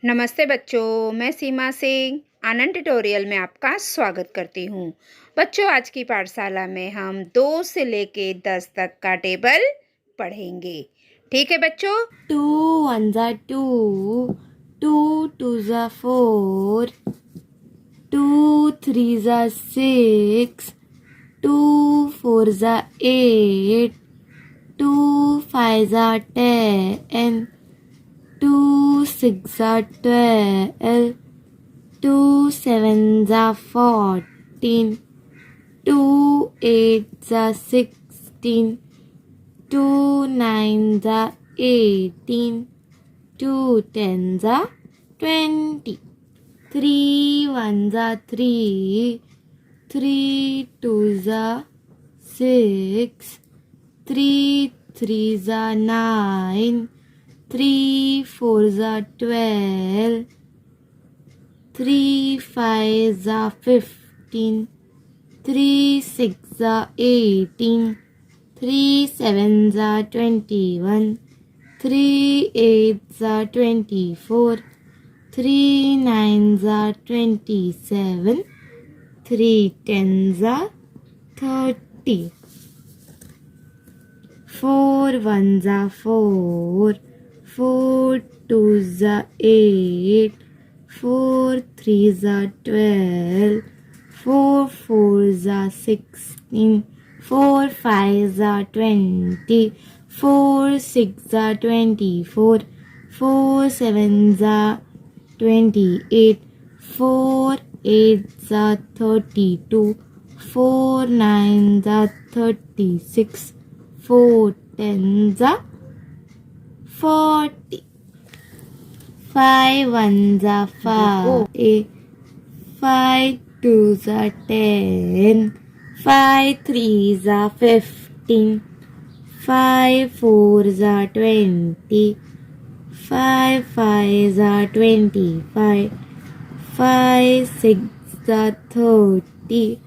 नमस्ते बच्चों, मैं सीमा सिंह आनंद ट्यूटोरियल में आपका स्वागत करती हूँ। बच्चों, आज की पाठशाला में हम 2 से लेके 10 तक का टेबल पढ़ेंगे। ठीक है बच्चों? 2 1s are 2, 2 2s are 4, 2 3s are 6, 2 4s are 8, 2 5s are 10, 2 6s are 12, 2 7s are 14, 2 8s are 16, 2 9s are 18, 2 10s are 20, 3 1s are 3, 3 2s are 6, 3 3s are 9, 3 4s are 12, 3 5s are 15, 3 6s are 18, 3 7s are 21, 3 8s are 24, 3 9s are 27, 3 10s are 30, 4 1s are 4, 4 2s are 8, 4 3s are 12, 4 4s are 16, 4 5s are 20, 4 6s are 24, 4 7s are 28, 4 8s are 32, 4 9s are 36, 4 10s are 40, 5 1s are 5, 5 2s are 10, 5 3s are 15, 5 4s are 20, 5 5s are 25, 5 6s are 30,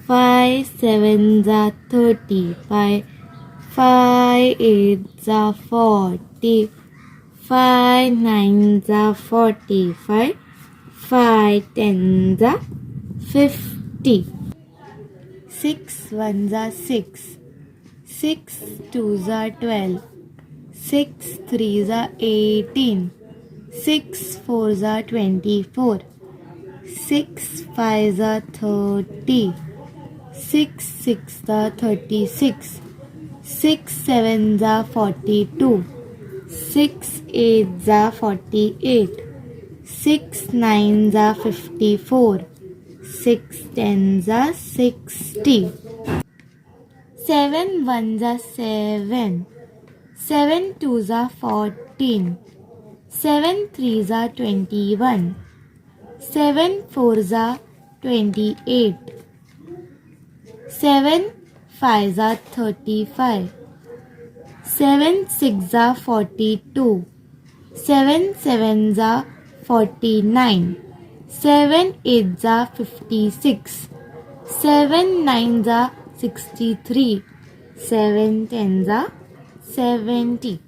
5 7s are 35, 5 8s are 40, 5 9s are 45, 5 10s are 50, 6 1s are 6, 6 2s are 12, 6 3s are 18, 6 4s are 24, 6 5s are 30, 6 6s are 36, 6 7s are 42, 6 8s are 48, 6 9s are 54, 6 10s are 60, 7 1s are 7, 7 2s are 14, 7 3s are 21, 7 4s are 28, 7 5s are 35, 7 6s are 42, 7 7s are 49, 7 8s are 56, 7 9s are 63, 7 10s are 70,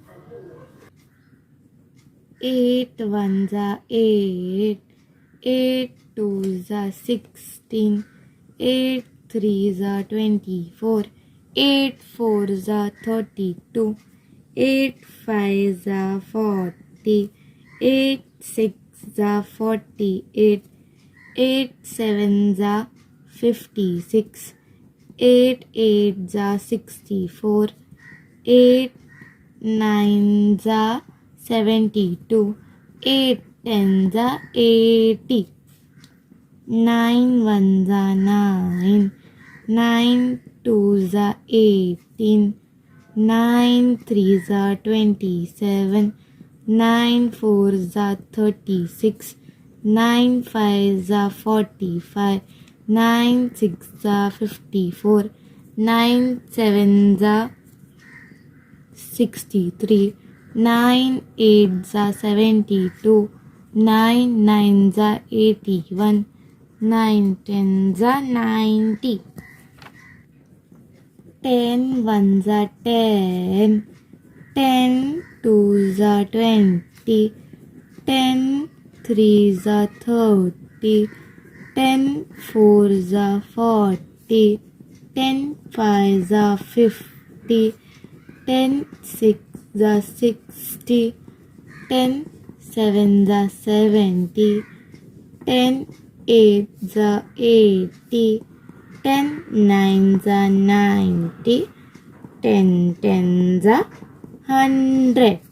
8 1s are 8, 8 2s are 16, 8 3s are 24, 8 4s are 32, 8 5s are 40, 8 6s are 48, 8 7s are 56, 8 8s are 64, 8 9s are 72, 8 10s are 80, 9 1s are 9, 9 2s are 18, 9 3s are 27, 9 4s are 36, 9 5s are 45, 9 6s are 54, 9 7s are 63, 9 8s are 72, 9 9s are 81, 9 10s are 90, 10 1s are 10, 10 2s are 20, 10 3s are 30, 10 4s are 40, 10 5s are 50, 10 6s are 60, 10 7s are 70, 10 8s are 80, 10 9s are 90, 10 10s are 100.